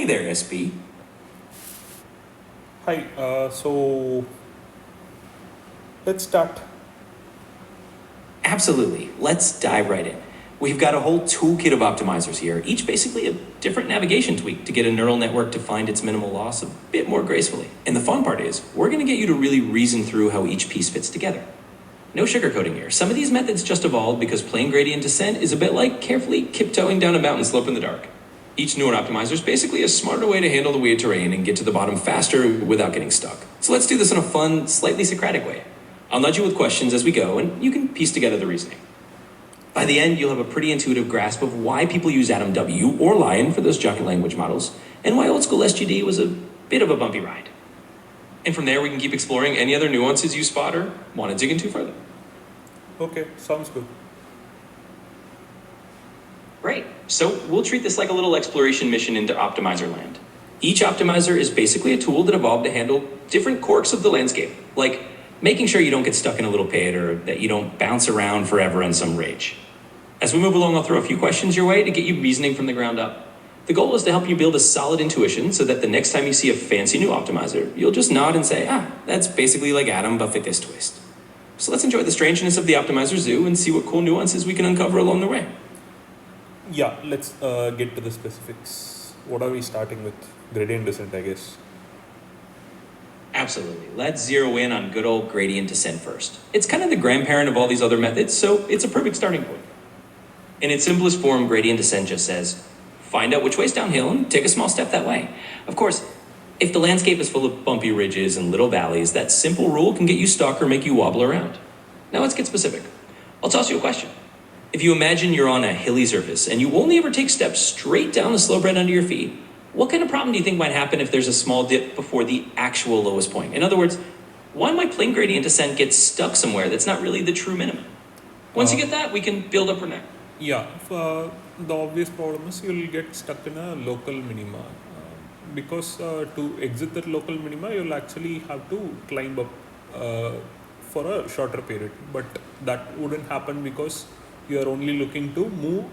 there, SB. Hi, so let's start. Absolutely. Let's dive right in. We've got a whole toolkit of optimizers here, each basically a different navigation tweak to get a neural network to find its minimal loss a bit more gracefully. And the fun part is, we're going to get you to really reason through how each piece fits together. No sugarcoating here. Some of these methods just evolved because plane gradient descent is a bit like carefully tiptoeing down a mountain slope in the dark. Each neural optimizer is basically a smarter way to handle the weird terrain and get to the bottom faster without getting stuck. So let's do this in a fun, slightly Socratic way. I'll nudge you with questions as we go, and you can piece together the reasoning. By the end, you'll have a pretty intuitive grasp of why people use Atom W or Lion for those giant language models, and why old school SGD was a bit of a bumpy ride. And from there, we can keep exploring any other nuances you spot or want to dig into further. Okay, sounds good. Great. So we'll treat this like a little exploration mission into optimizer land. Each optimizer is basically a tool that evolved to handle different quirks of the landscape, like making sure you don't get stuck in a little pit or that you don't bounce around forever on some ridge. As we move along, I'll throw a few questions your way to get you reasoning from the ground up. The goal is to help you build a solid intuition so that the next time you see a fancy new optimizer, you'll just nod and say, that's basically like Atom, but with this twist. So let's enjoy the strangeness of the optimizer zoo and see what cool nuances we can uncover along the way. Yeah, let's get to the specifics. What are we starting with? Gradient descent, I guess. Absolutely. Let's zero in on good old gradient descent first. It's kind of the grandparent of all these other methods, so it's a perfect starting point. In its simplest form, gradient descent just says, find out which way's downhill and take a small step that way. Of course, if the landscape is full of bumpy ridges and little valleys, that simple rule can get you stuck or make you wobble around. Now let's get specific. I'll toss you a question. If you imagine you're on a hilly surface and you only ever take steps straight down the slope right under your feet, what kind of problem do you think might happen if there's a small dip before the actual lowest point? In other words, why might plane gradient descent get stuck somewhere that's not really the true minimum? Once you get that, we can build up from there. Yeah, the obvious problem is you'll get stuck in a local minima. Because to exit that local minima, you'll actually have to climb up for a shorter period. But that wouldn't happen because you are only looking to move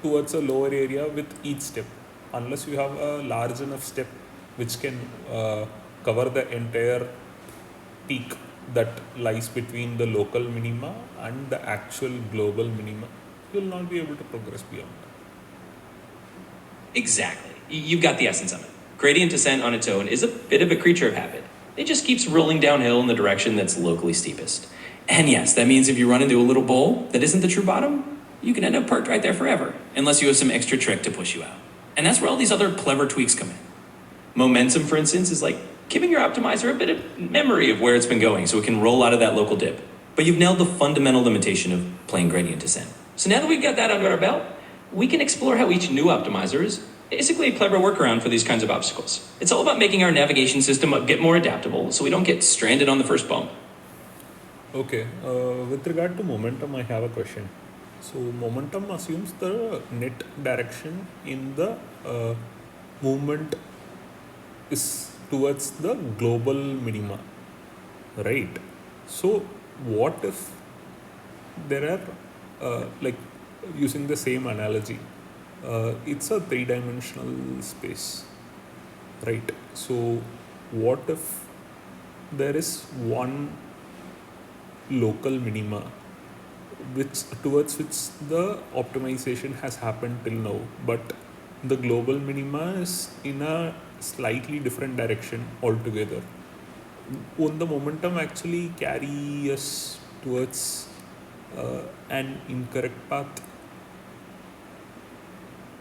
towards a lower area with each step, unless you have a large enough step which can cover the entire peak that lies between the local minima and the actual global minima. You'll not be able to progress beyond that. Exactly. You've got the essence of it. Gradient descent on its own is a bit of a creature of habit. It just keeps rolling downhill in the direction that's locally steepest. And yes, that means if you run into a little bowl that isn't the true bottom, you can end up parked right there forever, unless you have some extra trick to push you out. And that's where all these other clever tweaks come in. Momentum, for instance, is like giving your optimizer a bit of memory of where it's been going so it can roll out of that local dip. But you've nailed the fundamental limitation of plane gradient descent. So now that we've got that under our belt, we can explore how each new optimizer is basically a clever workaround for these kinds of obstacles. It's all about making our navigation system a bit more adaptable so we don't get stranded on the first bump. Okay, with regard to momentum, I have a question. So momentum assumes the net direction in the movement is towards the global minima, right? So what if there are, like using the same analogy, it's a three-dimensional space, right? So what if there is one local minima towards which the optimization has happened till now, but the global minima is in a slightly different direction altogether? Won't the momentum actually carry us towards an incorrect path?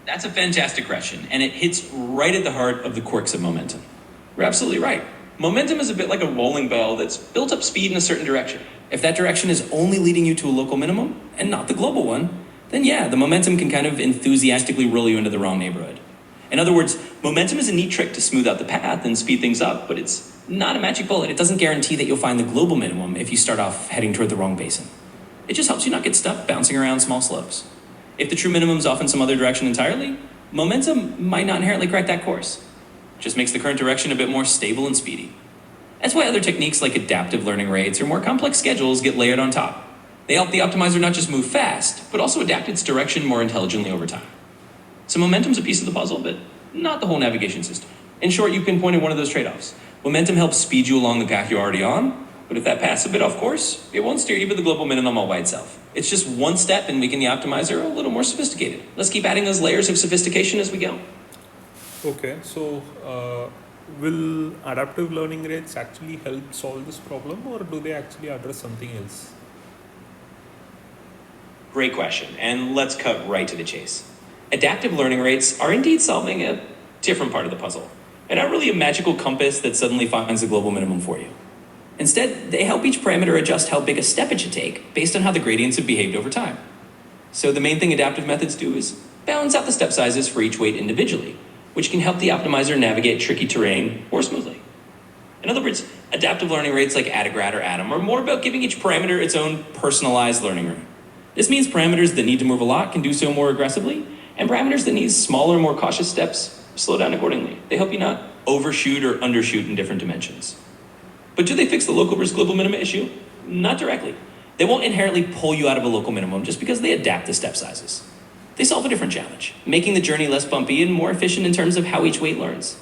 That's a fantastic question, and it hits right at the heart of the quirks of momentum. You're absolutely right. Momentum is a bit like a rolling ball that's built up speed in a certain direction. If that direction is only leading you to a local minimum and not the global one, then yeah, the momentum can kind of enthusiastically roll you into the wrong neighborhood. In other words, momentum is a neat trick to smooth out the path and speed things up, but it's not a magic bullet. It doesn't guarantee that you'll find the global minimum if you start off heading toward the wrong basin. It just helps you not get stuck bouncing around small slopes. If the true minimum is off in some other direction entirely, momentum might not inherently correct that course. It just makes the current direction a bit more stable and speedy. That's why other techniques like adaptive learning rates or more complex schedules get layered on top. They help the optimizer not just move fast, but also adapt its direction more intelligently over time. So momentum's a piece of the puzzle, but not the whole navigation system. In short, you pinpointed one of those trade-offs. Momentum helps speed you along the path you're already on, but if that path's a bit off course, it won't steer you to the global minimum all by itself. It's just one step in making the optimizer a little more sophisticated. Let's keep adding those layers of sophistication as we go. Okay, so will adaptive learning rates actually help solve this problem, or do they actually address something else? Great question, and let's cut right to the chase. Adaptive learning rates are indeed solving a different part of the puzzle, and not really a magical compass that suddenly finds the global minimum for you. Instead, they help each parameter adjust how big a step it should take based on how the gradients have behaved over time. So the main thing adaptive methods do is balance out the step sizes for each weight individually, which can help the optimizer navigate tricky terrain more smoothly. In other words, adaptive learning rates like AdaGrad or Atom are more about giving each parameter its own personalized learning rate. This means parameters that need to move a lot can do so more aggressively, and parameters that need smaller, more cautious steps slow down accordingly. They help you not overshoot or undershoot in different dimensions. But do they fix the local versus global minima issue? Not directly. They won't inherently pull you out of a local minimum just because they adapt the step sizes. They solve a different challenge, making the journey less bumpy and more efficient in terms of how each weight learns.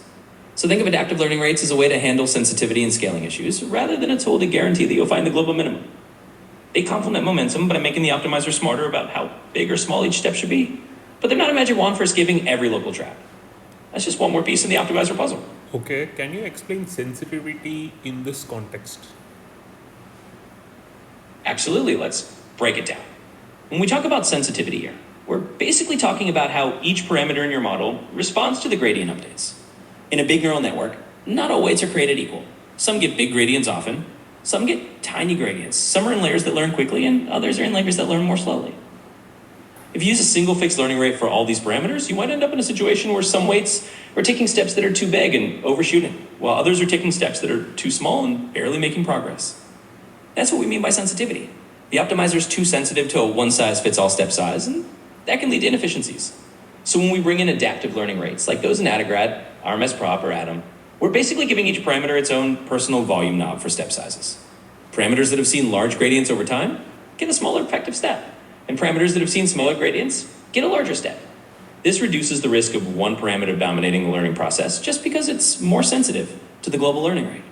So think of adaptive learning rates as a way to handle sensitivity and scaling issues, rather than a tool to guarantee that you'll find the global minimum. They complement momentum by making the optimizer smarter about how big or small each step should be, but they're not a magic wand for escaping every local trap. That's just one more piece in the optimizer puzzle. Okay, can you explain sensitivity in this context? Absolutely, let's break it down. When we talk about sensitivity here, we're basically talking about how each parameter in your model responds to the gradient updates. In a big neural network, not all weights are created equal. Some get big gradients often, some get tiny gradients. Some are in layers that learn quickly, and others are in layers that learn more slowly. If you use a single fixed learning rate for all these parameters, you might end up in a situation where some weights are taking steps that are too big and overshooting, while others are taking steps that are too small and barely making progress. That's what we mean by sensitivity. The optimizer is too sensitive to a one-size-fits-all step size, and that can lead to inefficiencies. So when we bring in adaptive learning rates, like those in AdaGrad, RMS Prop, or Atom, we're basically giving each parameter its own personal volume knob for step sizes. Parameters that have seen large gradients over time get a smaller effective step, and parameters that have seen smaller gradients get a larger step. This reduces the risk of one parameter dominating the learning process just because it's more sensitive to the global learning rate.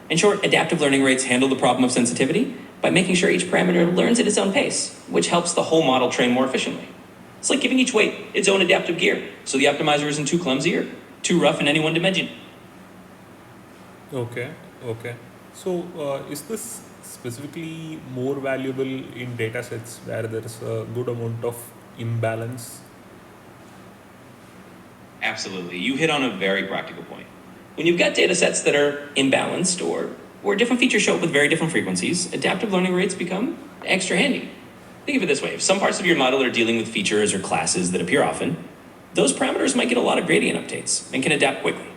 In short, adaptive learning rates handle the problem of sensitivity by making sure each parameter learns at its own pace, which helps the whole model train more efficiently. It's like giving each weight its own adaptive gear, so the optimizer isn't too clumsy or too rough in any one dimension. Okay. So is this specifically more valuable in data sets where there's a good amount of imbalance? Absolutely. You hit on a very practical point. When you've got data sets that are imbalanced or where different features show up with very different frequencies, adaptive learning rates become extra handy. Think of it this way. If some parts of your model are dealing with features or classes that appear often, those parameters might get a lot of gradient updates and can adapt quickly.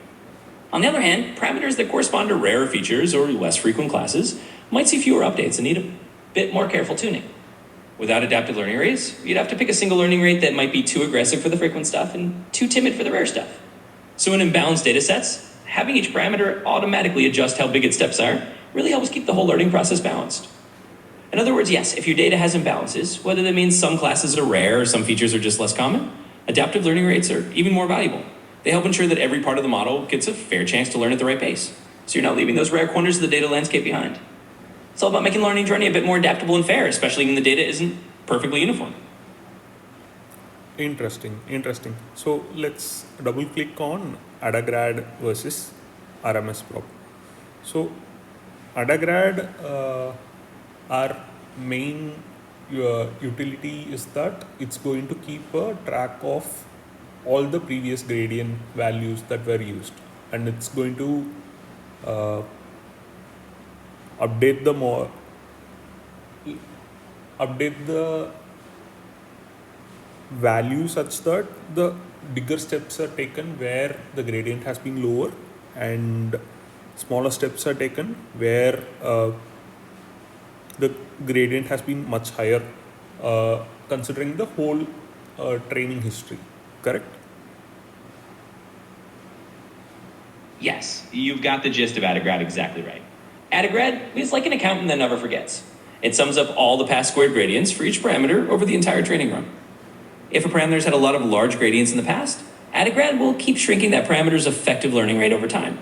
On the other hand, parameters that correspond to rarer features or less frequent classes might see fewer updates and need a bit more careful tuning. Without adaptive learning rates, you'd have to pick a single learning rate that might be too aggressive for the frequent stuff and too timid for the rare stuff. So in imbalanced data sets, having each parameter automatically adjust how big its steps are really helps keep the whole learning process balanced. In other words, yes, if your data has imbalances, whether that means some classes are rare or some features are just less common, adaptive learning rates are even more valuable. They help ensure that every part of the model gets a fair chance to learn at the right pace, so you're not leaving those rare corners of the data landscape behind. It's all about making the learning journey a bit more adaptable and fair, especially when the data isn't perfectly uniform. Interesting. So let's double click on AdaGrad versus RMS Prop. So AdaGrad, our main utility is that it's going to keep a track of all the previous gradient values that were used, and it's going to update the value such that the bigger steps are taken where the gradient has been lower, and smaller steps are taken where the gradient has been much higher, considering the whole training history. Correct? Yes, you've got the gist of AdaGrad exactly right. AdaGrad is like an accountant that never forgets. It sums up all the past squared gradients for each parameter over the entire training run. If a parameter's had a lot of large gradients in the past, AdaGrad will keep shrinking that parameter's effective learning rate over time.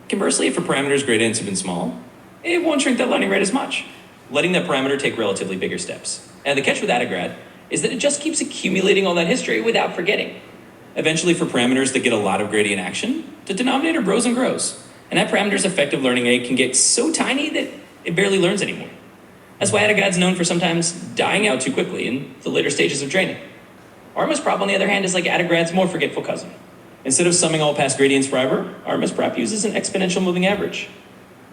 Conversely, if a parameter's gradients have been small, it won't shrink that learning rate as much, letting that parameter take relatively bigger steps. And the catch with AdaGrad is that it just keeps accumulating all that history without forgetting. Eventually, for parameters that get a lot of gradient action, the denominator grows and grows, and that parameter's effective learning rate can get so tiny that it barely learns anymore. That's why AdaGrad's known for sometimes dying out too quickly in the later stages of training. Armis prop, on the other hand, is like AdaGrad's more forgetful cousin. Instead of summing all past gradients forever, Armis prop uses an exponential moving average.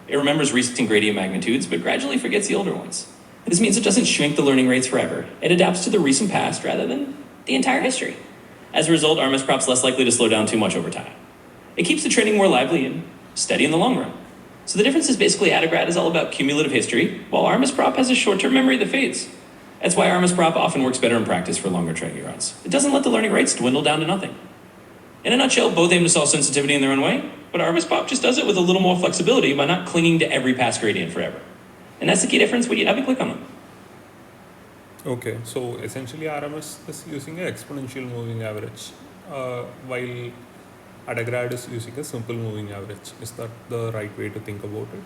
It remembers recent gradient magnitudes, but gradually forgets the older ones. This means it doesn't shrink the learning rates forever. It adapts to the recent past rather than the entire history. As a result, Armis prop's less likely to slow down too much over time. It keeps the training more lively and steady in the long run. So the difference is basically AdaGrad is all about cumulative history, while Armis prop has a short-term memory that fades. That's why Armis prop often works better in practice for longer training runs. It doesn't let the learning rates dwindle down to nothing. In a nutshell, both aim to solve sensitivity in their own way, but Armis prop just does it with a little more flexibility by not clinging to every past gradient forever. And that's the key difference when you double-click on them. Okay, so essentially RMS is using an exponential moving average, while AdaGrad is using a simple moving average. Is that the right way to think about it?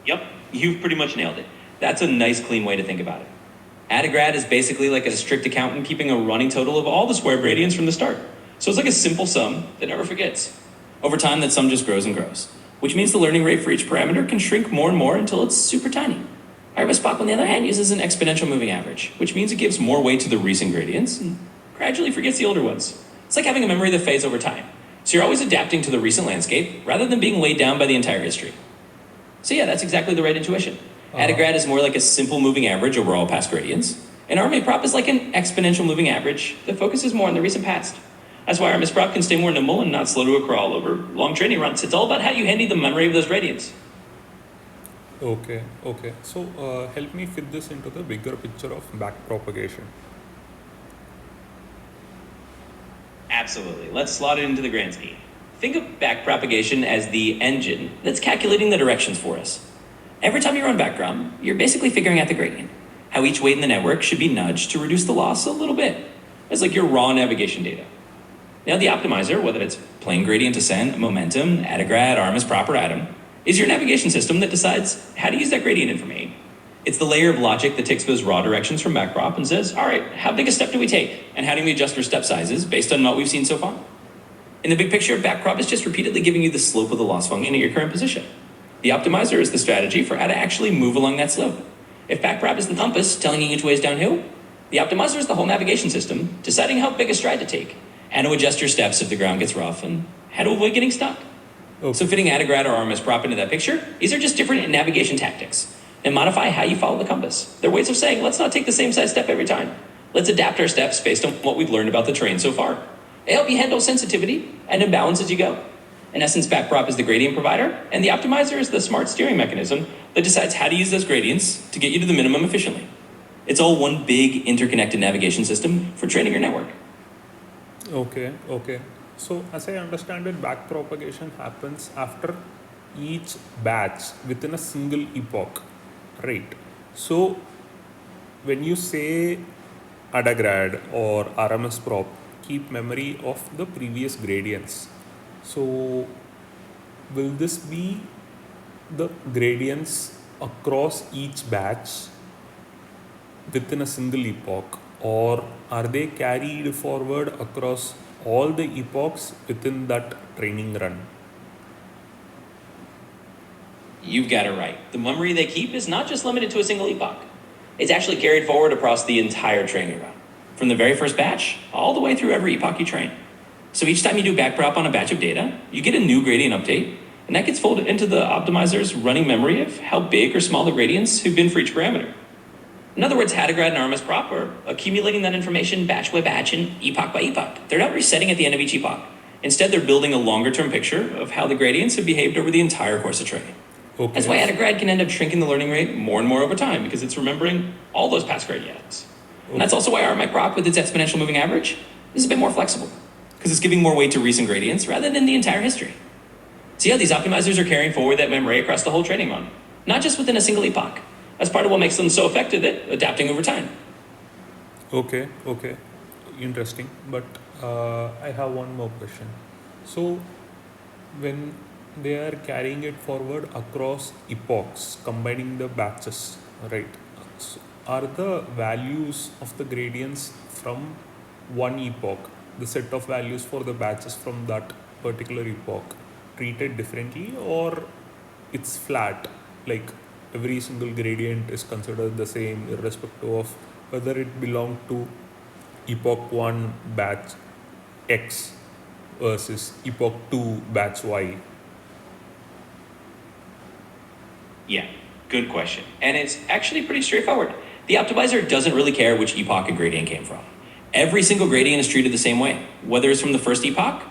Yep, you've pretty much nailed it. That's a nice, clean way to think about it. AdaGrad is basically like a strict accountant keeping a running total of all the square gradients from the start. So it's like a simple sum that never forgets. Over time, that sum just grows and grows, which means the learning rate for each parameter can shrink more and more until it's super tiny. Armis prop, on the other hand, uses an exponential moving average, which means it gives more weight to the recent gradients and gradually forgets the older ones. It's like having a memory that fades over time. So you're always adapting to the recent landscape rather than being weighed down by the entire history. So yeah, that's exactly the right intuition. AdaGrad is more like a simple moving average over all past gradients, and Armis prop is like an exponential moving average that focuses more on the recent past. That's why Armis prop can stay more nimble and not slow to a crawl over long training runs. It's all about how you handy the memory of those gradients. Okay. So help me fit this into the bigger picture of backpropagation. Absolutely. Let's slot it into the grand scheme. Think of backpropagation as the engine that's calculating the directions for us. Every time you run backdrom, you're basically figuring out the gradient, how each weight in the network should be nudged to reduce the loss a little bit. It's like your raw navigation data. Now the optimizer, whether it's plane gradient descent, momentum, AdaGrad, Armis prop, or Atom, is your navigation system that decides how to use that gradient information. It's the layer of logic that takes those raw directions from backprop and says, all right, how big a step do we take? And how do we adjust our step sizes based on what we've seen so far? In the big picture, backprop is just repeatedly giving you the slope of the loss function at your current position. The optimizer is the strategy for how to actually move along that slope. If backprop is the compass telling you which way is downhill, the optimizer is the whole navigation system deciding how big a stride to take, how to adjust your steps if the ground gets rough, and how to avoid getting stuck. Okay. So fitting AdaGrad or Armis prop into that picture, these are just different navigation tactics and modify how you follow the compass. They're ways of saying, let's not take the same size step every time. Let's adapt our steps based on what we've learned about the terrain so far. They help you handle sensitivity and imbalance as you go. In essence, backprop is the gradient provider, and the optimizer is the smart steering mechanism that decides how to use those gradients to get you to the minimum efficiently. It's all one big interconnected navigation system for training your network. Okay. So as I understand it, backpropagation happens after each batch within a single epoch, right? So when you say AdaGrad or RMS prop, keep memory of the previous gradients. So will this be the gradients across each batch within a single epoch, or are they carried forward across all the epochs within that training run? You've got it right. The memory they keep is not just limited to a single epoch. It's actually carried forward across the entire training run, from the very first batch all the way through every epoch you train. So each time you do backprop on a batch of data, you get a new gradient update, and that gets folded into the optimizer's running memory of how big or small the gradients have been for each parameter. In other words, AdaGrad and Armis prop are accumulating that information batch by batch and epoch by epoch. They're not resetting at the end of each epoch. Instead, they're building a longer-term picture of how the gradients have behaved over the entire course of training. Okay. That's why AdaGrad can end up shrinking the learning rate more and more over time, because it's remembering all those past gradients. Okay. And that's also why Armis prop, with its exponential moving average, is a bit more flexible, because it's giving more weight to recent gradients rather than the entire history. So yeah, these optimizers are carrying forward that memory across the whole training run, not just within a single epoch. That's part of what makes them so effective at adapting over time. Okay, okay, interesting. But I have one more question. So, when they are carrying it forward across epochs, combining the batches, right? So are the values of the gradients from one epoch, the set of values for the batches from that particular epoch, treated differently, or it's flat? Like every single gradient is considered the same, irrespective of whether it belonged to epoch 1 batch X versus epoch 2 batch Y. Yeah, good question. And it's actually pretty straightforward. The optimizer doesn't really care which epoch a gradient came from. Every single gradient is treated the same way, whether it's from the first epoch,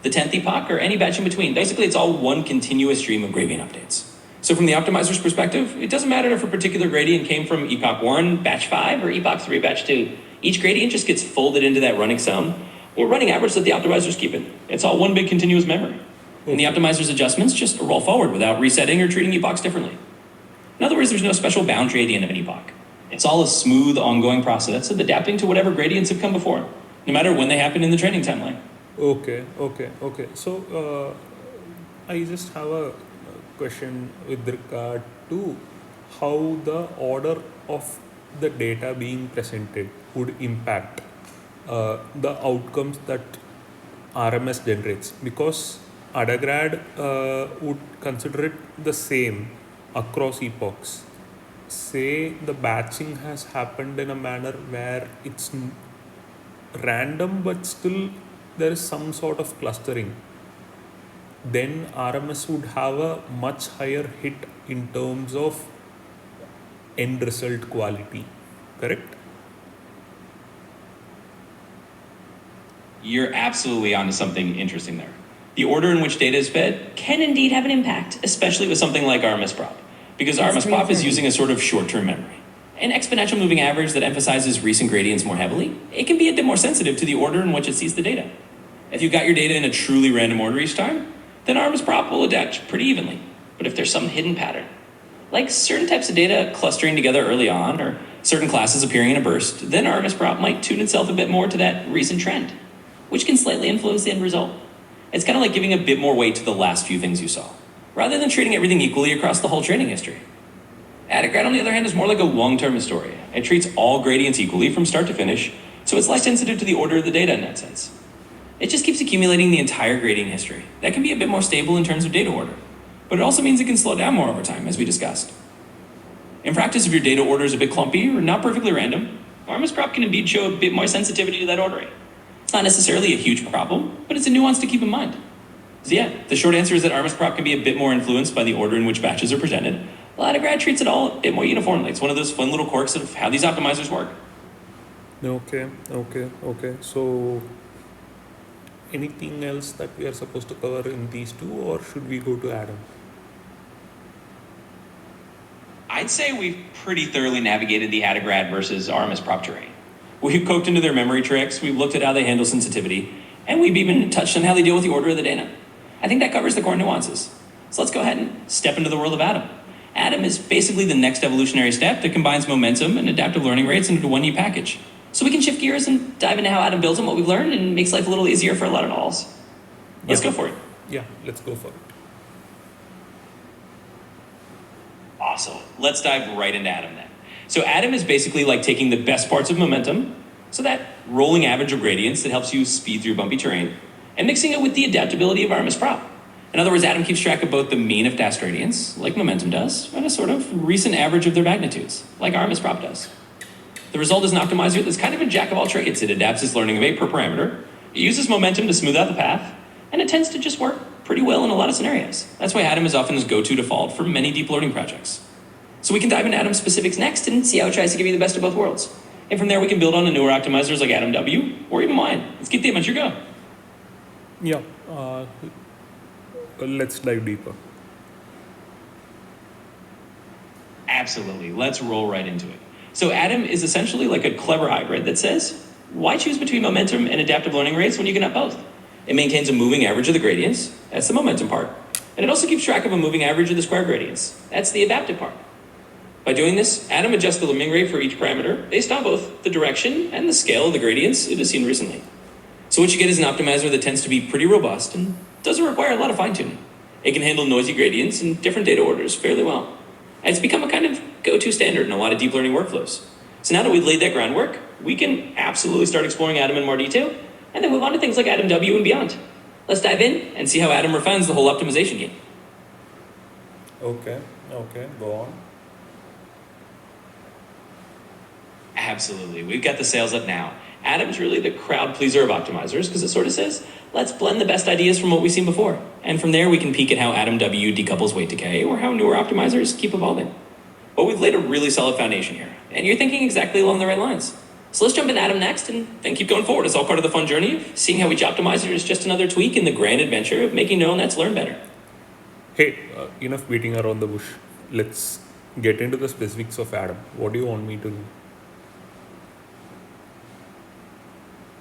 the 10th epoch, or any batch in between. Basically, it's all one continuous stream of gradient updates. So from the optimizer's perspective, it doesn't matter if a particular gradient came from epoch 1, batch 5, or epoch 3, batch 2. Each gradient just gets folded into that running sum or running average that the optimizer's keeping. It's all one big continuous memory. And the optimizer's adjustments just roll forward without resetting or treating epochs differently. In other words, there's no special boundary at the end of an epoch. It's all a smooth, ongoing process of adapting to whatever gradients have come before, no matter when they happen in the training timeline. Okay, okay, okay. So, I just have a question with regard to how the order of the data being presented would impact the outcomes that RMS generates, because Adagrad would consider it the same across epochs. Say the batching has happened in a manner where it's random, but still there is some sort of clustering, then RMS would have a much higher hit in terms of end result quality, correct? You're absolutely onto something interesting there. The order in which data is fed can indeed have an impact, especially with something like RMS prop, because RMS prop is using a sort of short-term memory. An exponential moving average that emphasizes recent gradients more heavily, it can be a bit more sensitive to the order in which it sees the data. If you've got your data in a truly random order each time, then RMS prop will adapt pretty evenly. But if there's some hidden pattern, like certain types of data clustering together early on, or certain classes appearing in a burst, then RMS prop might tune itself a bit more to that recent trend, which can slightly influence the end result. It's kind of like giving a bit more weight to the last few things you saw, rather than treating everything equally across the whole training history. Adagrad, on the other hand, is more like a long-term historian. It treats all gradients equally from start to finish, so it's less sensitive to the order of the data in that sense. It just keeps accumulating the entire gradient history. That can be a bit more stable in terms of data order, but it also means it can slow down more over time, as we discussed. In practice, if your data order is a bit clumpy or not perfectly random, RMS prop can indeed show a bit more sensitivity to that ordering. It's not necessarily a huge problem, but it's a nuance to keep in mind. So yeah, the short answer is that RMS prop can be a bit more influenced by the order in which batches are presented, while Adagrad treats it all a bit more uniformly. It's one of those fun little quirks of how these optimizers work. Okay, okay, okay. So, anything else that we are supposed to cover in these two, or should we go to Adam? I'd say we've pretty thoroughly navigated the Adagrad versus RMS prop terrain. We've poked into their memory tricks, we've looked at how they handle sensitivity, and we've even touched on how they deal with the order of the data. I think that covers the core nuances. So let's go ahead and step into the world of Adam. Adam is basically the next evolutionary step that combines momentum and adaptive learning rates into one neat package. So we can shift gears and dive into how Adam builds on what we've learned and makes life a little easier for a lot of alls. Let's go for it. Yeah, let's go for it. Awesome. Let's dive right into Adam then. So Adam is basically like taking the best parts of momentum, so that rolling average of gradients that helps you speed through bumpy terrain, and mixing it with the adaptability of RMS prop. In other words, Adam keeps track of both the mean of dash gradients, like momentum does, and a sort of recent average of their magnitudes, like RMS prop does. The result is an optimizer that's kind of a jack of all trades. It adapts its learning rate per parameter, it uses momentum to smooth out the path, and it tends to just work pretty well in a lot of scenarios. That's why Adam is often his go-to default for many deep learning projects. So we can dive into Adam specifics next and see how it tries to give you the best of both worlds. And from there we can build on the newer optimizers like Adam W, or even mine. Let's keep the adventure going. Yeah, let's dive deeper. Absolutely. Let's roll right into it. So Adam is essentially like a clever hybrid that says, why choose between momentum and adaptive learning rates when you can have both? It maintains a moving average of the gradients. That's the momentum part. And it also keeps track of a moving average of the square gradients. That's the adaptive part. By doing this, Adam adjusts the limiting rate for each parameter based on both the direction and the scale of the gradients it has seen recently. So what you get is an optimizer that tends to be pretty robust and doesn't require a lot of fine-tuning. It can handle noisy gradients and different data orders fairly well. And it's become a kind of go-to standard in a lot of deep learning workflows. So now that we've laid that groundwork, we can absolutely start exploring Adam in more detail, and then move on to things like Adam W and beyond. Let's dive in and see how Adam refines the whole optimization game. Okay, go on. Absolutely. We've got the sails up now. Adam's really the crowd pleaser of optimizers because it sort of says, let's blend the best ideas from what we've seen before. And from there, we can peek at how Adam W decouples weight decay or how newer optimizers keep evolving. But we've laid a really solid foundation here, and you're thinking exactly along the right lines. So let's jump into Adam next and then keep going forward. It's all part of the fun journey of seeing how each optimizer is just another tweak in the grand adventure of making neural nets learn better. Hey, enough beating around the bush. Let's get into the specifics of Adam. What do you want me to do?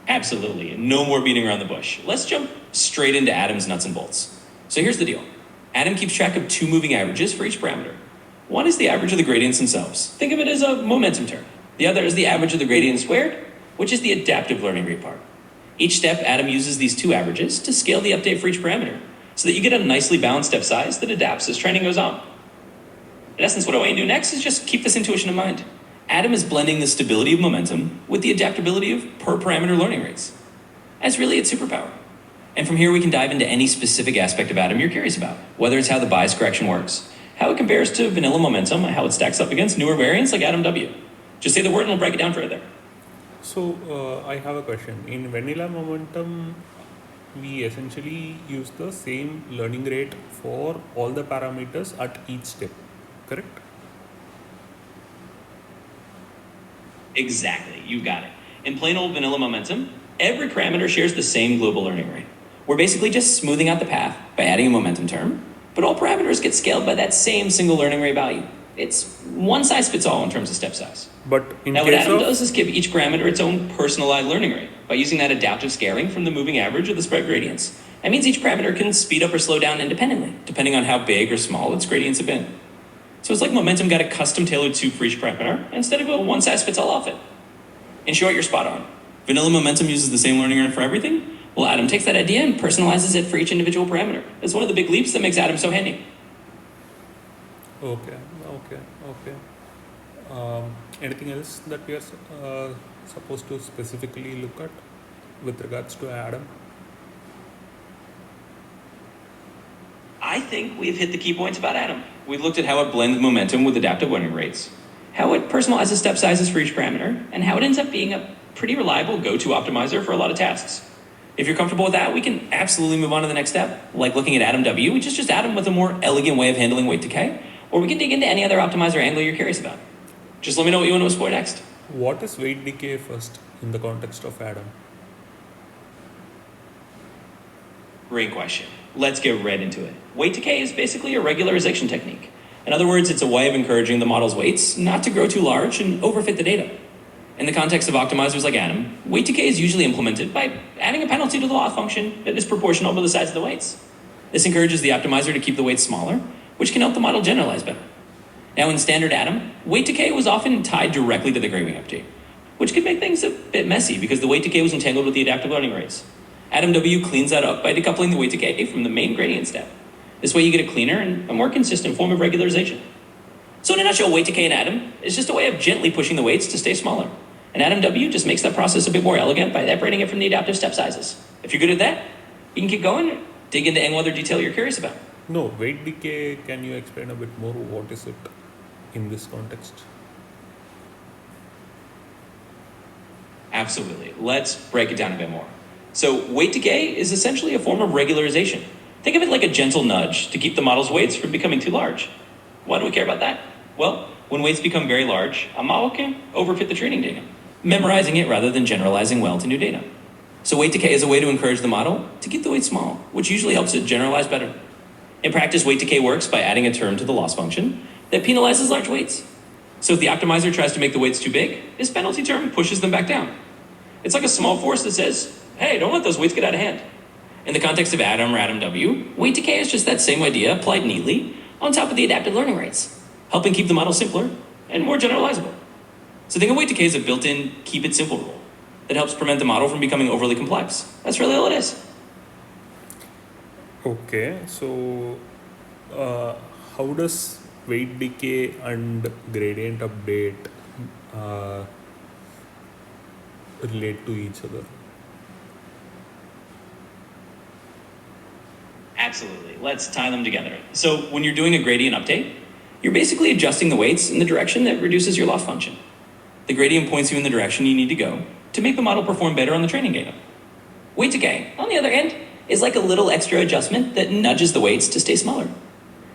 Absolutely. No more beating around the bush. Let's jump straight into Adam's nuts and bolts. So here's the deal. Adam keeps track of two moving averages for each parameter. One is the average of the gradients themselves. Think of it as a momentum term. The other is the average of the gradient squared, which is the adaptive learning rate part. Each step, Adam uses these two averages to scale the update for each parameter so that you get a nicely balanced step size that adapts as training goes on. In essence, what I want you to do next is just keep this intuition in mind. Adam is blending the stability of momentum with the adaptability of per parameter learning rates. That's really its superpower. And from here, we can dive into any specific aspect of Adam you're curious about, whether it's how the bias correction works, how it compares to vanilla momentum, how it stacks up against newer variants like Adam W. Just say the word and we'll break it down further. So, I have a question. In vanilla momentum, we essentially use the same learning rate for all the parameters at each step, correct? Exactly, you got it. In plain old vanilla momentum, every parameter shares the same global learning rate. We're basically just smoothing out the path by adding a momentum term, but all parameters get scaled by that same single learning rate value. It's one size fits all in terms of step size. But in Now what case Adam of does is give each parameter its own personalized learning rate by using that adaptive scaling from the moving average of the spread gradients. That means each parameter can speed up or slow down independently, depending on how big or small its gradients have been. So it's like momentum got a custom tailored suit for each parameter instead of a one size fits all outfit. In short, you're spot on. Vanilla momentum uses the same learning rate for everything. Well, Adam takes that idea and personalizes it for each individual parameter. It's one of the big leaps that makes Adam so handy. Okay. Anything else that we are supposed to specifically look at with regards to Adam? I think we've hit the key points about Adam. We've looked at how it blends momentum with adaptive learning rates, how it personalizes step sizes for each parameter, and how it ends up being a pretty reliable go-to optimizer for a lot of tasks. If you're comfortable with that, we can absolutely move on to the next step, like looking at Adam W, which is just Adam with a more elegant way of handling weight decay, or we can dig into any other optimizer angle you're curious about. Just let me know what you want to explore next. What is weight decay first in the context of Adam? Great question. Let's get right into it. Weight decay is basically a regularization technique. In other words, it's a way of encouraging the model's weights not to grow too large and overfit the data. In the context of optimizers like Adam, weight decay is usually implemented by adding a penalty to the loss function that is proportional to the size of the weights. This encourages the optimizer to keep the weights smaller, which can help the model generalize better. Now in standard Adam, weight decay was often tied directly to the gradient update, which could make things a bit messy because the weight decay was entangled with the adaptive learning rates. Adam W cleans that up by decoupling the weight decay from the main gradient step. This way you get a cleaner and a more consistent form of regularization. So in a nutshell, weight decay in Adam is just a way of gently pushing the weights to stay smaller. And Adam W just makes that process a bit more elegant by separating it from the adaptive step sizes. If you're good at that, you can keep going and dig into any other detail you're curious about. No, weight decay, can you explain a bit more? What is it in this context? Absolutely. Let's break it down a bit more. So weight decay is essentially a form of regularization. Think of it like a gentle nudge to keep the model's weights from becoming too large. Why do we care about that? Well, when weights become very large, a model can overfit the training data, memorizing it rather than generalizing well to new data. So weight decay is a way to encourage the model to keep the weight small, which usually helps it generalize better. In practice, weight decay works by adding a term to the loss function that penalizes large weights. So if the optimizer tries to make the weights too big, this penalty term pushes them back down. It's like a small force that says, hey, don't let those weights get out of hand. In the context of Adam or Adam W, weight decay is just that same idea applied neatly on top of the adaptive learning rates, helping keep the model simpler and more generalizable. So think of weight decay as a built-in keep it simple rule that helps prevent the model from becoming overly complex. That's really all it is. Okay, so how does weight decay and gradient update uh, relate to each other? Absolutely. Let's tie them together. So when you're doing a gradient update, you're basically adjusting the weights in the direction that reduces your loss function. The gradient points you in the direction you need to go to make the model perform better on the training data. Weight decay, on the other hand, is like a little extra adjustment that nudges the weights to stay smaller.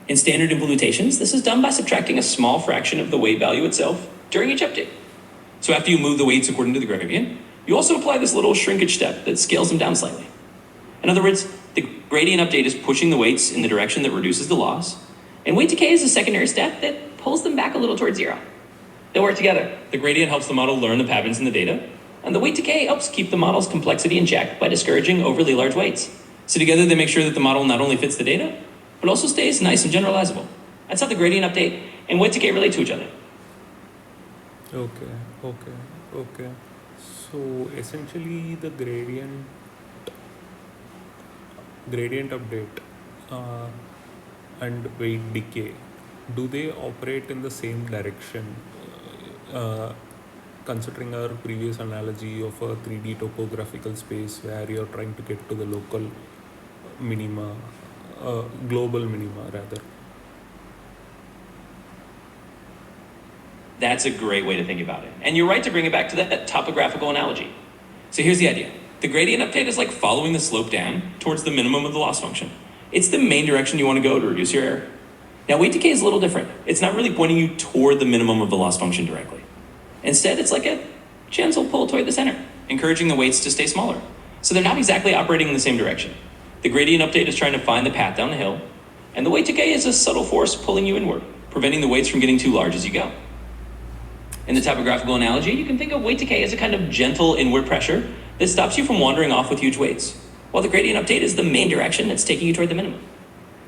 In standard implementations, this is done by subtracting a small fraction of the weight value itself during each update. So after you move the weights according to the gradient, you also apply this little shrinkage step that scales them down slightly. In other words, the gradient update is pushing the weights in the direction that reduces the loss, and weight decay is a secondary step that pulls them back a little towards zero. They work together. The gradient helps the model learn the patterns in the data, and the weight decay helps keep the model's complexity in check by discouraging overly large weights. So together they make sure that the model not only fits the data, but also stays nice and generalizable. That's how the gradient update and weight decay relate to each other. Okay. So essentially, the gradient update and weight decay, do they operate in the same direction? Considering our previous analogy of a 3D topographical space where you're trying to get to the local minima, global minima rather. That's a great way to think about it. And you're right to bring it back to that topographical analogy. So here's the idea. The gradient update is like following the slope down towards the minimum of the loss function. It's the main direction you want to go to reduce your error. Now, weight decay is a little different. It's not really pointing you toward the minimum of the loss function directly. Instead, it's like a gentle pull toward the center, encouraging the weights to stay smaller. So they're not exactly operating in the same direction. The gradient update is trying to find the path down the hill, and the weight decay is a subtle force pulling you inward, preventing the weights from getting too large as you go. In the topographical analogy, you can think of weight decay as a kind of gentle inward pressure that stops you from wandering off with huge weights, while the gradient update is the main direction that's taking you toward the minimum.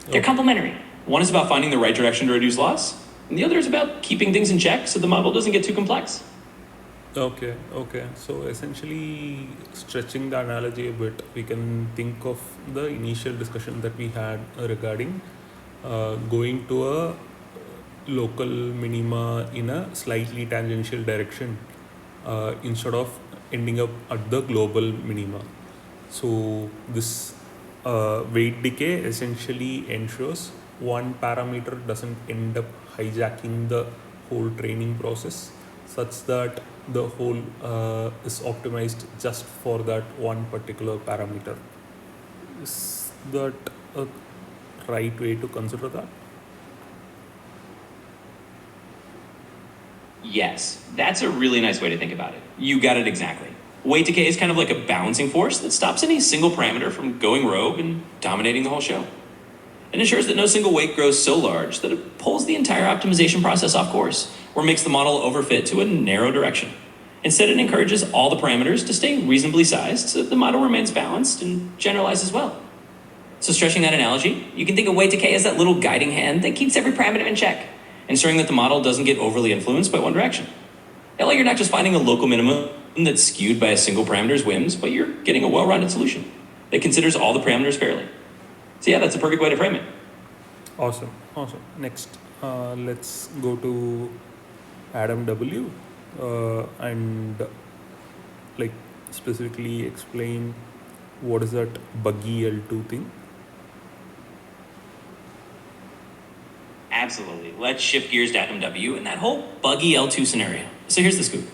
They're complementary. One is about finding the right direction to reduce loss, and the other is about keeping things in check so the model doesn't get too complex. Okay. So essentially, stretching the analogy a bit, we can think of the initial discussion that we had regarding going to a local minima in a slightly tangential direction instead of ending up at the global minima. So this weight decay essentially ensures one parameter doesn't end up hijacking the whole training process, such that the whole is optimized just for that one particular parameter. Is that a right way to consider that? Yes, that's a really nice way to think about it. You got it exactly. Weight decay is kind of like a balancing force that stops any single parameter from going rogue and dominating the whole show. It ensures that no single weight grows so large that it pulls the entire optimization process off course, or makes the model overfit to a narrow direction. Instead, it encourages all the parameters to stay reasonably sized so that the model remains balanced and generalizes well. So stretching that analogy, you can think of weight decay as that little guiding hand that keeps every parameter in check, ensuring that the model doesn't get overly influenced by one direction. That way you're not just finding a local minimum that's skewed by a single parameter's whims, but you're getting a well-rounded solution that considers all the parameters fairly. So yeah, that's a perfect way to frame it. Awesome. Next, let's go to Adam W. And like specifically explain what is that buggy L2 thing. Absolutely. Let's shift gears to Atom W and that whole buggy L2 scenario. So here's the scoop.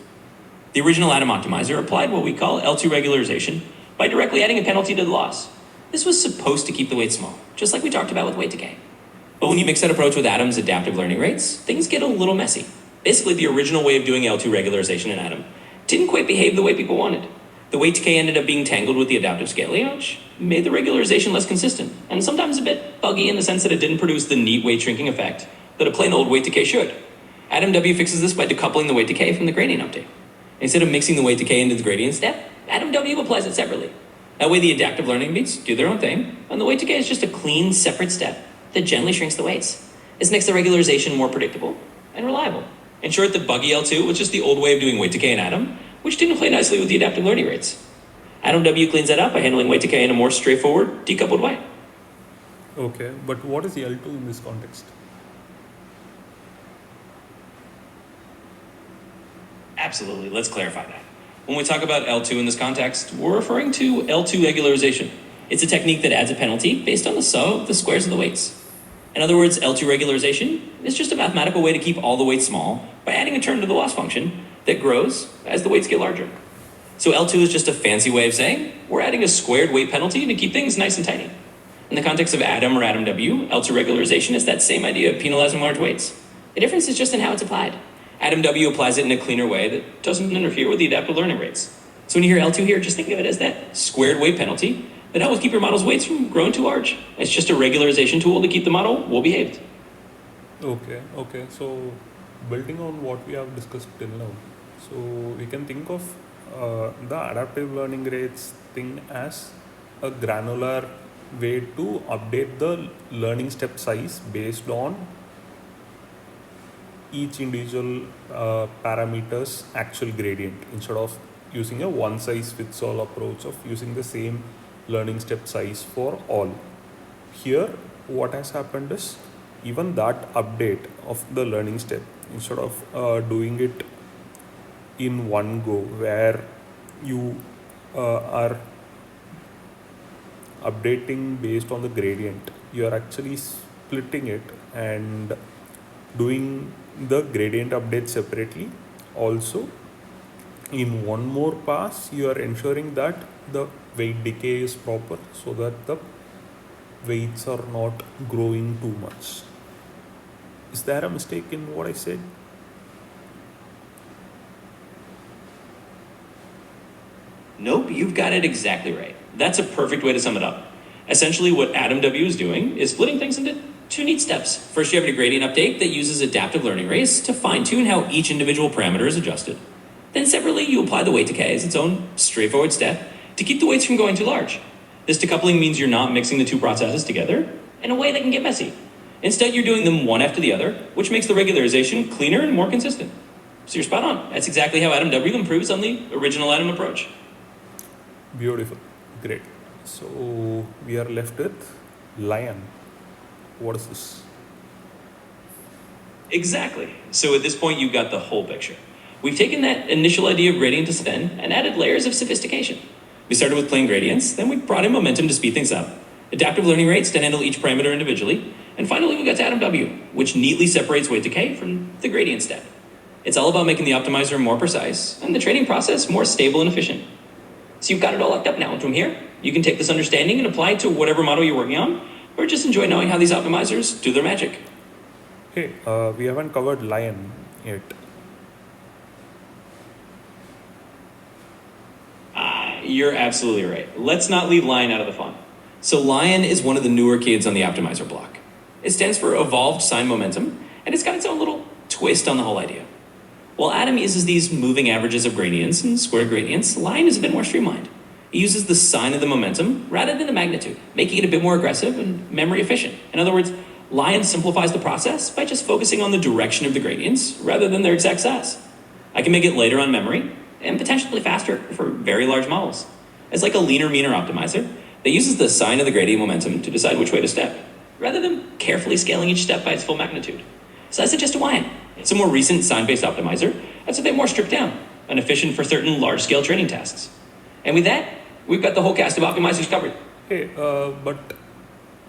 The original Atom Optimizer applied what we call L2 regularization by directly adding a penalty to the loss. This was supposed to keep the weight small, just like we talked about with weight decay. But when you mix that approach with Atom's adaptive learning rates, things get a little messy. Basically, the original way of doing L2 regularization in Atom didn't quite behave the way people wanted. The weight decay ended up being tangled with the adaptive scaling, which made the regularization less consistent, and sometimes a bit buggy in the sense that it didn't produce the neat weight shrinking effect that a plain old weight decay should. Atom W fixes this by decoupling the weight decay from the gradient update. Instead of mixing the weight decay into the gradient step, Atom W applies it separately. That way the adaptive learning beats do their own thing, and the weight decay is just a clean, separate step that gently shrinks the weights. This makes the regularization more predictable and reliable. In short, the buggy L2 was just the old way of doing weight decay in Atom, which didn't play nicely with the adaptive learning rates. Atom W cleans that up by handling weight decay in a more straightforward, decoupled way. Okay, but what is L2 in this context? Absolutely, let's clarify that. When we talk about L2 in this context, we're referring to L2 regularization. It's a technique that adds a penalty based on the sum of the squares of the weights. In other words, L2 regularization is just a mathematical way to keep all the weights small by adding a term to the loss function that grows as the weights get larger. So L2 is just a fancy way of saying we're adding a squared weight penalty to keep things nice and tiny. In the context of Atom or Atom W, L2 regularization is that same idea of penalizing large weights. The difference is just in how it's applied. Atom W applies it in a cleaner way that doesn't interfere with the adaptive learning rates. So when you hear L2 here, just think of it as that squared weight penalty that helps keep your model's weights from growing too large. It's just a regularization tool to keep the model well behaved. Okay. So, building on what we have discussed till now, so we can think of the adaptive learning rates thing as a granular way to update the learning step size based on each individual parameter's actual gradient instead of using a one size fits all approach of using the same learning step size for all. Here, what has happened is even that update of the learning step, instead of doing it in one go where you are updating based on the gradient, you are actually splitting it and doing the gradient update separately. Also, in one more pass, you are ensuring that the weight decay is proper so that the weights are not growing too much. Is there a mistake in what I said? Nope, you've got it exactly right. That's a perfect way to sum it up. Essentially, what Atom W is doing is splitting things into two neat steps. First, you have a gradient update that uses adaptive learning rates to fine-tune how each individual parameter is adjusted. Then separately, you apply the weight decay as its own straightforward step to keep the weights from going too large. This decoupling means you're not mixing the two processes together in a way that can get messy. Instead, you're doing them one after the other, which makes the regularization cleaner and more consistent. So you're spot on. That's exactly how Atom W improves on the original Atom approach. Beautiful. Great. So we are left with lion. What is this? Exactly. So at this point, you've got the whole picture. We've taken that initial idea of gradient descent and added layers of sophistication. We started with plain gradients, then we brought in momentum to speed things up, adaptive learning rates to handle each parameter individually, and finally we got to Atom W, which neatly separates weight decay from the gradient step. It's all about making the optimizer more precise and the training process more stable and efficient. So you've got it all locked up now, and from here, you can take this understanding and apply it to whatever model you're working on, or just enjoy knowing how these optimizers do their magic. Hey, we haven't covered lion yet. You're absolutely right. Let's not leave Lion out of the fun. So Lion is one of the newer kids on the optimizer block. It stands for Evolved Sign Momentum, and it's got its own little twist on the whole idea. While Atom uses these moving averages of gradients and square gradients, Lion is a bit more streamlined. It uses the sign of the momentum rather than the magnitude, making it a bit more aggressive and memory efficient. In other words, Lion simplifies the process by just focusing on the direction of the gradients rather than their exact size. I can make it lighter on memory and potentially faster for very large models. It's like a leaner, meaner optimizer that uses the sign of the gradient momentum to decide which way to step, rather than carefully scaling each step by its full magnitude. So I suggest a Lion. It's a more recent sign-based optimizer that's a bit more stripped down and efficient for certain large-scale training tasks. And with that, we've got the whole cast of optimizers covered. Hey, but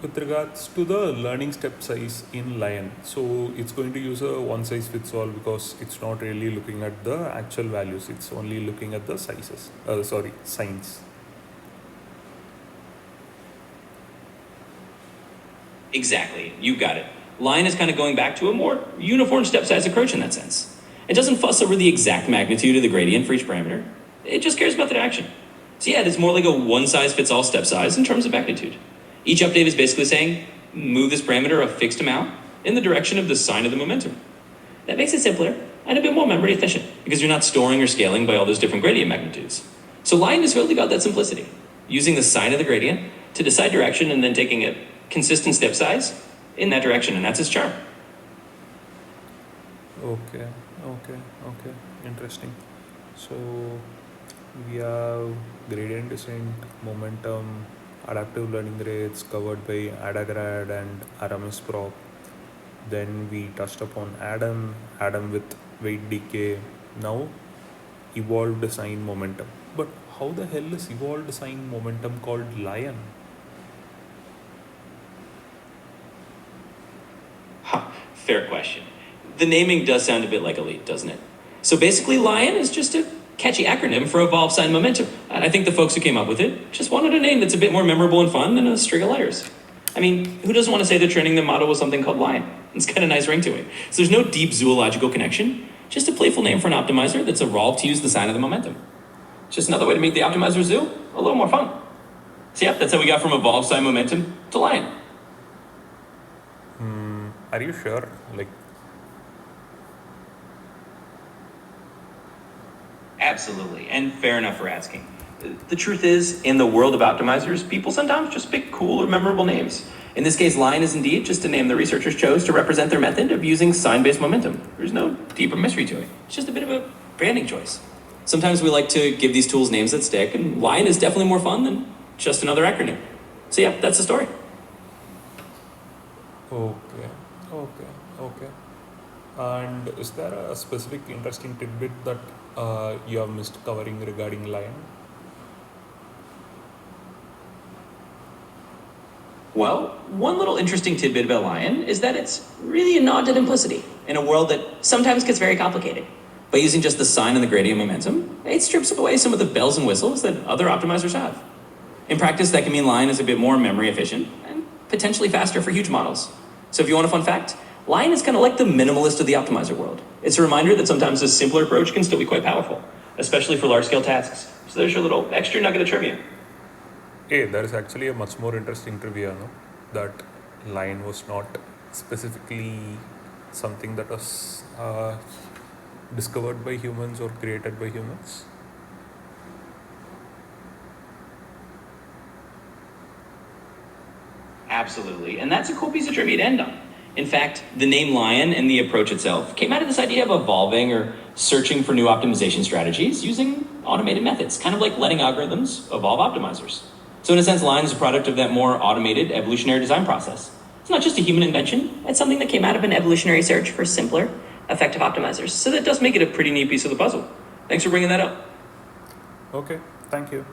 with regards to the learning step size in Lion, so it's going to use a one size fits all because it's not really looking at the actual values, it's only looking at the sizes, signs. Exactly, you got it. Lion is kind of going back to a more uniform step size approach in that sense. It doesn't fuss over the exact magnitude of the gradient for each parameter. It just cares about the direction. So yeah, it's more like a one-size-fits-all step size in terms of magnitude. Each update is basically saying, move this parameter a fixed amount in the direction of the sign of the momentum. That makes it simpler and a bit more memory efficient because you're not storing or scaling by all those different gradient magnitudes. So Lion has really got that simplicity, using the sign of the gradient to decide direction and then taking a consistent step size in that direction, and that's its charm. Okay. Okay, okay, interesting. So we have gradient descent, momentum, adaptive learning rates covered by ADAGRAD and RMS prop. Then we touched upon Adam with weight decay. Now evolved sign momentum. But how the hell is evolved sign momentum called lion? Fair question. The naming does sound a bit like elite, doesn't it? So basically, Lion is just a catchy acronym for Evolve Sign Momentum. And I think the folks who came up with it just wanted a name that's a bit more memorable and fun than a string of letters. I mean, who doesn't want to say they're training their motto with something called Lion? It's got a nice ring to it. So there's no deep zoological connection, just a playful name for an optimizer that's evolved to use the sign of the momentum. Just another way to make the optimizer zoo a little more fun. So yeah, that's how we got from Evolve Sign Momentum to Lion. Are you sure? Like, Absolutely, and fair enough for asking. The truth is, in the world of optimizers, people sometimes just pick cool or memorable names. In this case, Lion is indeed just a name the researchers chose to represent their method of using sign-based momentum. There's no deeper mystery to it. It's just a bit of a branding choice. Sometimes we like to give these tools names that stick, and Lion is definitely more fun than just another acronym. So yeah, that's the story. okay, okay, okay. And is there a specific interesting tidbit that you have missed covering regarding lion? Well, one little interesting tidbit about Lion is that it's really a nod to simplicity in a world that sometimes gets very complicated. By using just the sign and the gradient momentum, it strips away some of the bells and whistles that other optimizers have. In practice, that can mean Lion is a bit more memory efficient and potentially faster for huge models. So if you want a fun fact, Lion is kind of like the minimalist of the optimizer world. It's a reminder that sometimes a simpler approach can still be quite powerful, especially for large-scale tasks. So there's your little extra nugget of trivia. Hey, there is actually a much more interesting trivia, no? That lion was not specifically something that was discovered by humans or created by humans. Absolutely, and that's a cool piece of trivia to end on. In fact, the name Lion and the approach itself came out of this idea of evolving or searching for new optimization strategies using automated methods, kind of like letting algorithms evolve optimizers. So in a sense, Lion is a product of that more automated evolutionary design process. It's not just a human invention, it's something that came out of an evolutionary search for simpler, effective optimizers. So that does make it a pretty neat piece of the puzzle. Thanks for bringing that up. Okay, thank you.